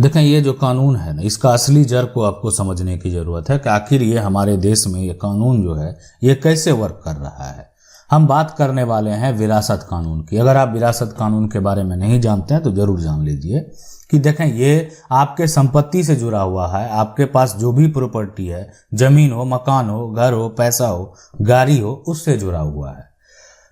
देखें, ये जो कानून है ना, इसका असली जड़ को आपको समझने की ज़रूरत है कि आखिर ये हमारे देश में ये कानून जो है ये कैसे वर्क कर रहा है। हम बात करने वाले हैं विरासत कानून की। अगर आप विरासत कानून के बारे में नहीं जानते हैं तो ज़रूर जान लीजिए कि देखें, ये आपके संपत्ति से जुड़ा हुआ है। आपके पास जो भी प्रॉपर्टी है, ज़मीन हो, मकान हो, घर हो, पैसा हो, गाड़ी हो, उससे जुड़ा हुआ है।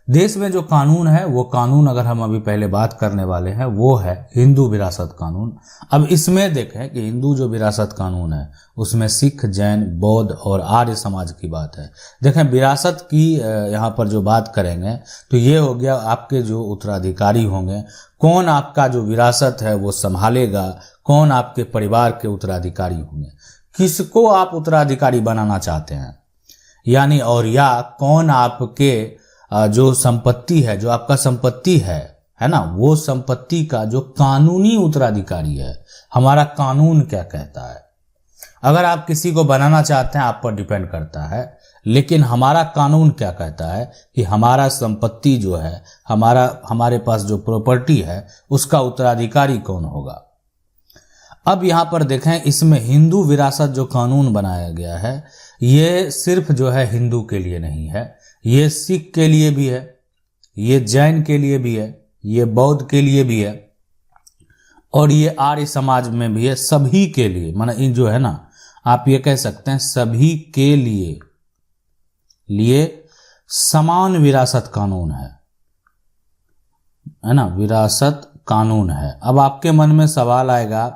देश में जो कानून है वो कानून, अगर हम अभी पहले बात करने वाले हैं, वो है हिंदू विरासत कानून। अब इसमें देखें कि हिंदू जो विरासत कानून है उसमें सिख, जैन, बौद्ध और आर्य समाज की बात है। देखें, विरासत की यहाँ पर जो बात करेंगे तो ये हो गया आपके जो उत्तराधिकारी होंगे, कौन आपका जो विरासत है वो संभालेगा, कौन आपके परिवार के उत्तराधिकारी होंगे, किसको आप उत्तराधिकारी बनाना चाहते हैं, यानी और या कौन आपके जो संपत्ति है, जो आपका संपत्ति है ना, वो संपत्ति का जो कानूनी उत्तराधिकारी है। हमारा कानून क्या कहता है। अगर आप किसी को बनाना चाहते हैं आप पर डिपेंड करता है, लेकिन हमारा कानून क्या कहता है कि हमारा संपत्ति जो है, हमारे पास जो प्रॉपर्टी है उसका उत्तराधिकारी कौन होगा। अब यहाँ पर देखें, इसमें हिंदू विरासत जो कानून बनाया गया है ये सिर्फ जो है हिंदू के लिए नहीं है, ये सिख के लिए भी है, ये जैन के लिए भी है, ये बौद्ध के लिए भी है और ये आर्य समाज में भी है। सभी के लिए, माना इन जो है ना, आप ये कह सकते हैं सभी के लिए समान विरासत कानून है ना, विरासत कानून है। अब आपके मन में सवाल आएगा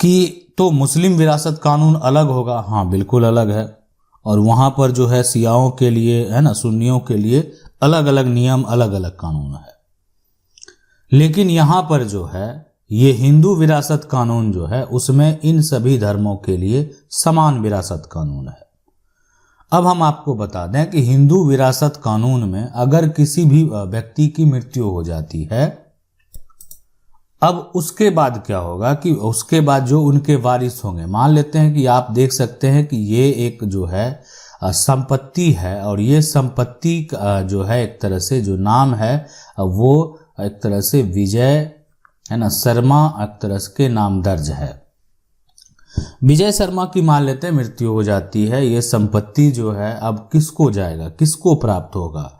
कि तो मुस्लिम विरासत कानून अलग होगा। हाँ, बिल्कुल अलग है। और वहाँ पर जो है सियाओं के लिए है ना, सुन्नियों के लिए अलग अलग नियम, अलग अलग कानून है। लेकिन यहाँ पर जो है ये हिंदू विरासत कानून जो है उसमें इन सभी धर्मों के लिए समान विरासत कानून है। अब हम आपको बता दें कि हिंदू विरासत कानून में अगर किसी भी व्यक्ति की मृत्यु हो जाती है, अब उसके बाद क्या होगा कि उसके बाद जो उनके वारिस होंगे, मान लेते हैं कि आप देख सकते हैं कि ये एक जो है संपत्ति है और ये संपत्ति जो है एक तरह से जो नाम है वो एक तरह से विजय है ना शर्मा एक तरह के नाम दर्ज है। विजय शर्मा की मान लेते हैं मृत्यु हो जाती है, ये संपत्ति जो है अब किसको जाएगा, किसको प्राप्त होगा,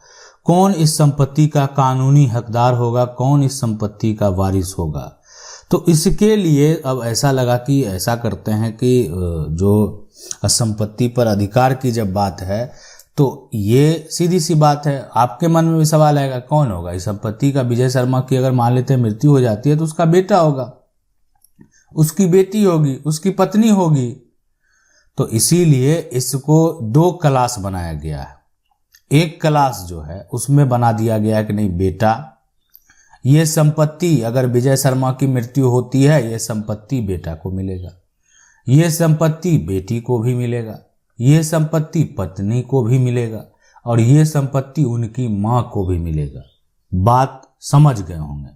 कौन इस संपत्ति का कानूनी हकदार होगा, कौन इस संपत्ति का वारिस होगा। तो इसके लिए अब ऐसा लगा कि ऐसा करते हैं कि जो संपत्ति पर अधिकार की जब बात है तो ये सीधी सी बात है, आपके मन में भी सवाल आएगा कौन होगा इस संपत्ति का। विजय शर्मा की अगर मान लेते हैं मृत्यु हो जाती है तो उसका बेटा होगा, उसकी बेटी होगी, उसकी पत्नी होगी। तो इसीलिए इसको दो क्लास बनाया गया है। एक क्लास जो है उसमें बना दिया गया है कि नहीं बेटा, ये संपत्ति अगर विजय शर्मा की मृत्यु होती है ये संपत्ति बेटा को मिलेगा, ये संपत्ति बेटी को भी मिलेगा, ये संपत्ति पत्नी को भी मिलेगा और ये संपत्ति उनकी मां को भी मिलेगा। बात समझ गए होंगे।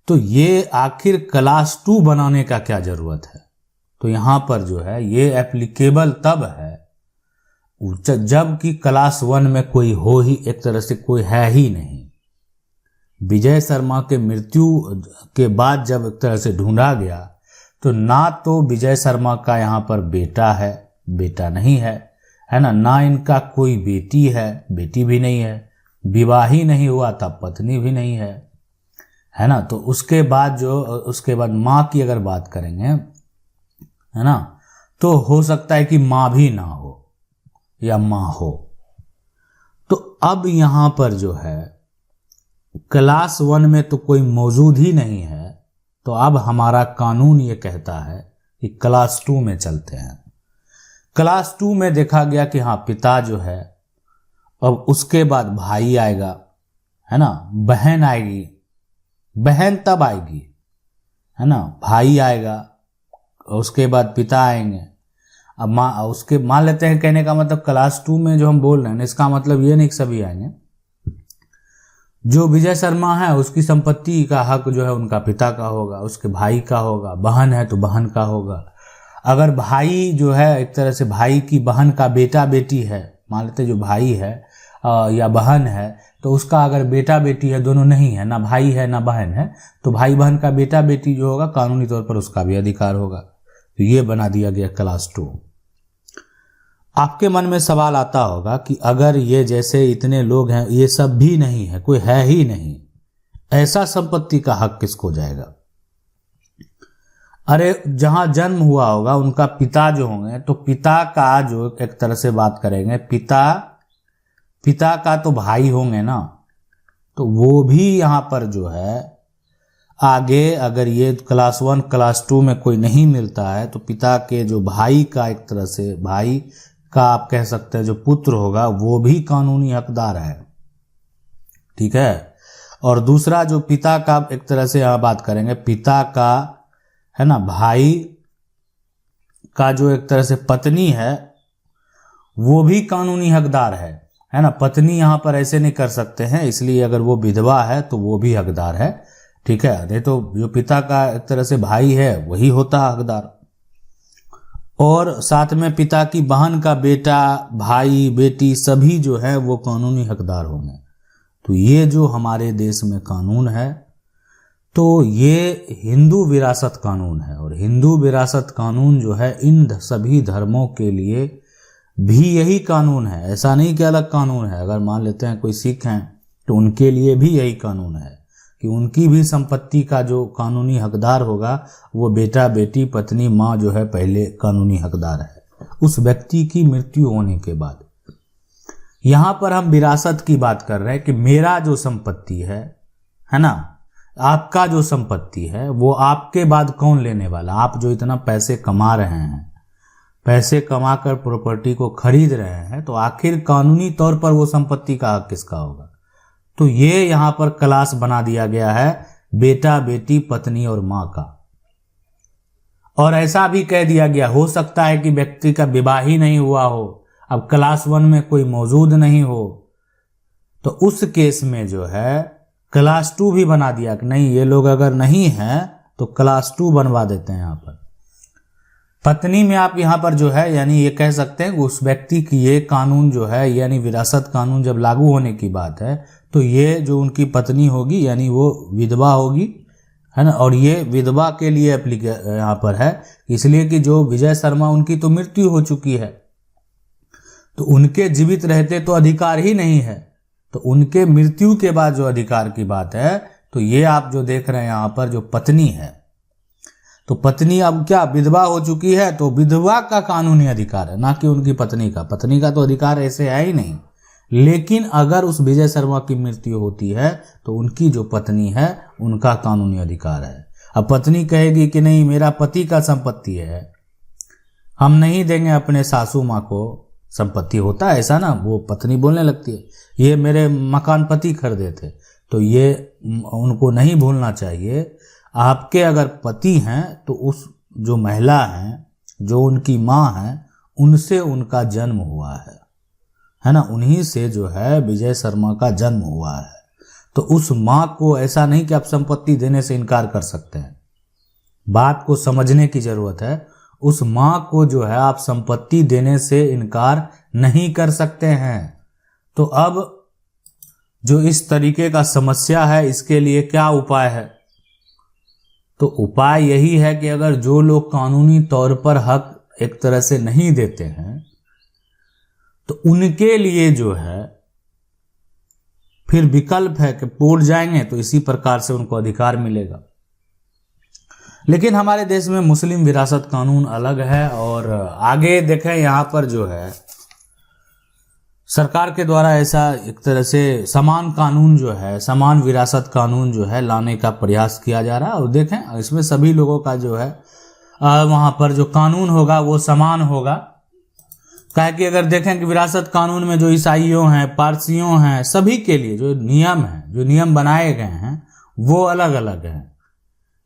तो ये आखिर क्लास 2 बनाने का क्या जरूरत है। तो यहां पर जो है ये एप्लीकेबल तब है जबकि क्लास 1 में कोई हो ही एक तरह से कोई है ही नहीं। विजय शर्मा के मृत्यु के बाद जब एक तरह से ढूंढा गया तो ना तो विजय शर्मा का यहाँ पर बेटा है, बेटा नहीं है ना, ना इनका कोई बेटी है, बेटी भी नहीं है, विवाह ही नहीं हुआ था, पत्नी भी नहीं है ना। तो उसके बाद माँ की अगर बात करेंगे है ना, तो हो सकता है कि माँ भी ना हो या माँ हो। तो अब यहाँ पर जो है क्लास 1 में तो कोई मौजूद ही नहीं है, तो अब हमारा कानून ये कहता है कि क्लास 2 में चलते हैं। क्लास 2 में देखा गया कि हाँ पिता जो है, अब उसके बाद भाई आएगा है ना, बहन आएगी, बहन तब आएगी है ना, भाई आएगा, उसके बाद पिता आएंगे। अब उसके मान लेते हैं, कहने का मतलब क्लास 2 में जो हम बोल रहे हैं इसका मतलब ये नहीं कि सभी आएंगे। जो विजय शर्मा है उसकी संपत्ति का हक जो है उनका पिता का होगा, उसके भाई का होगा, बहन है तो बहन का होगा। अगर भाई जो है एक तरह से भाई की बहन का बेटा बेटी है, मान लेते जो भाई है या बहन है, तो उसका अगर बेटा बेटी है, दोनों नहीं है, ना भाई है ना बहन है, तो भाई बहन का बेटा बेटी जो होगा कानूनी तौर पर उसका भी अधिकार होगा। तो ये बना दिया गया क्लास 2। आपके मन में सवाल आता होगा कि अगर ये जैसे इतने लोग हैं, ये सब भी नहीं है, कोई है ही नहीं, ऐसा संपत्ति का हक किसको जाएगा? अरे जहां जन्म हुआ होगा उनका पिता जो होंगे, तो पिता का जो एक तरह से बात करेंगे, पिता का तो भाई होंगे ना, तो वो भी यहां पर जो है आगे अगर ये क्लास 1 क्लास 2 में कोई नहीं मिलता है, तो पिता के जो भाई का, एक तरह से भाई का आप कह सकते हैं जो पुत्र होगा, वो भी कानूनी हकदार है। ठीक है। और दूसरा जो पिता का, एक तरह से यहां बात करेंगे, पिता का है ना, भाई का जो एक तरह से पत्नी है, वो भी कानूनी हकदार है ना। पत्नी यहां पर ऐसे नहीं कर सकते हैं, इसलिए अगर वो विधवा है तो वो भी हकदार है। ठीक है। नहीं तो जो पिता का एक तरह से भाई है वही होता है हकदार। और साथ में पिता की बहन का बेटा, भाई, बेटी सभी जो है वो कानूनी हकदार होंगे। तो ये जो हमारे देश में कानून है, तो ये हिंदू विरासत कानून है। और हिंदू विरासत कानून जो है इन सभी धर्मों के लिए भी यही कानून है। ऐसा नहीं कि अलग कानून है। अगर मान लेते हैं कोई सिख हैं तो उनके लिए भी यही कानून है कि उनकी भी संपत्ति का जो कानूनी हकदार होगा वो बेटा, बेटी, पत्नी, माँ जो है पहले कानूनी हकदार है उस व्यक्ति की मृत्यु होने के बाद। यहां पर हम विरासत की बात कर रहे हैं कि मेरा जो संपत्ति है ना, आपका जो संपत्ति है वो आपके बाद कौन लेने वाला? आप जो इतना पैसे कमा रहे हैं, पैसे कमाकर प्रॉपर्टी को खरीद रहे हैं, तो आखिर कानूनी तौर पर वो संपत्ति का हक किसका होगा? तो ये यहां पर क्लास बना दिया गया है बेटा, बेटी, पत्नी और मां का। और ऐसा भी कह दिया गया, हो सकता है कि व्यक्ति का विवाह ही नहीं हुआ हो, अब क्लास 1 में कोई मौजूद नहीं हो, तो उस केस में जो है क्लास 2 भी बना दिया कि नहीं, ये लोग अगर नहीं हैं तो क्लास 2 बनवा देते हैं। यहां पर पत्नी में आप यहां पर जो है यानी ये कह सकते हैं उस व्यक्ति की ये कानून जो है यानी विरासत कानून जब लागू होने की बात है, तो ये जो उनकी पत्नी होगी यानी वो विधवा होगी, है ना। और ये विधवा के लिए यहाँ पर है इसलिए कि जो विजय शर्मा, उनकी तो मृत्यु हो चुकी है, तो उनके जीवित रहते तो अधिकार ही नहीं है, तो उनके मृत्यु के बाद जो अधिकार की बात है, तो ये आप जो देख रहे हैं यहाँ पर जो पत्नी है, तो पत्नी अब क्या विधवा हो चुकी है, तो विधवा का कानूनी अधिकार है, ना कि उनकी पत्नी का। पत्नी का तो अधिकार ऐसे है ही नहीं। लेकिन अगर उस विजय शर्मा की मृत्यु होती है तो उनकी जो पत्नी है उनका कानूनी अधिकार है। अब पत्नी कहेगी कि नहीं, मेरा पति का संपत्ति है, हम नहीं देंगे अपने सासू माँ को संपत्ति, होता है ऐसा ना, वो पत्नी बोलने लगती है ये मेरे मकान पति खरीदे थे। तो ये उनको नहीं भूलना चाहिए। आपके अगर पति हैं तो उस जो महिला हैं, जो उनकी माँ हैं, उनसे उनका जन्म हुआ है ना, उन्हीं से जो है विजय शर्मा का जन्म हुआ है। तो उस माँ को ऐसा नहीं कि आप संपत्ति देने से इनकार कर सकते हैं, बात को समझने की जरूरत है। उस माँ को जो है आप संपत्ति देने से इनकार नहीं कर सकते हैं। तो अब जो इस तरीके का समस्या है, इसके लिए क्या उपाय है? तो उपाय यही है कि अगर जो लोग कानूनी तौर पर हक एक तरह से नहीं देते हैं, तो उनके लिए जो है फिर विकल्प है कि कोर्ट जाएंगे तो इसी प्रकार से उनको अधिकार मिलेगा। लेकिन हमारे देश में मुस्लिम विरासत कानून अलग है। और आगे देखें, यहाँ पर जो है सरकार के द्वारा ऐसा एक तरह से समान कानून जो है, समान विरासत कानून जो है लाने का प्रयास किया जा रहा है। और देखें इसमें सभी लोगों का जो है वहाँ पर जो कानून होगा वो समान होगा। क्या कि अगर देखें कि विरासत कानून में जो ईसाइयों हैं, पारसियों हैं, सभी के लिए जो नियम हैं, जो नियम बनाए गए हैं वो अलग अलग हैं।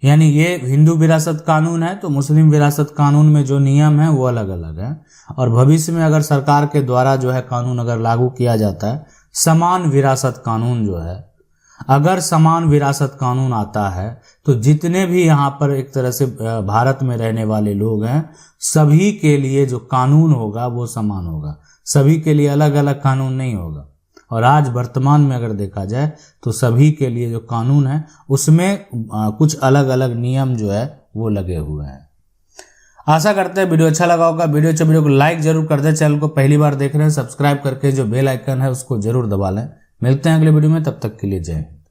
यानी ये हिंदू विरासत कानून है तो मुस्लिम विरासत कानून में जो नियम है वो अलग अलग है। और भविष्य में अगर सरकार के द्वारा जो है कानून अगर लागू किया जाता है, समान विरासत कानून जो है, अगर समान विरासत कानून आता है तो जितने भी यहाँ पर एक तरह से भारत में रहने वाले लोग हैं, सभी के लिए जो कानून होगा वो समान होगा, सभी के लिए अलग अलग कानून नहीं होगा। और आज वर्तमान में अगर देखा जाए तो सभी के लिए जो कानून है उसमें कुछ अलग अलग नियम जो है वो लगे हुए हैं। आशा करते हैं वीडियो अच्छा लगा होगा। वीडियो को लाइक जरूर कर दें। चैनल को पहली बार देख रहे हैं सब्सक्राइब करके जो बेल आइकन है उसको जरूर दबा लें। मिलते हैं अगले वीडियो में, तब तक के लिए जय हिंद।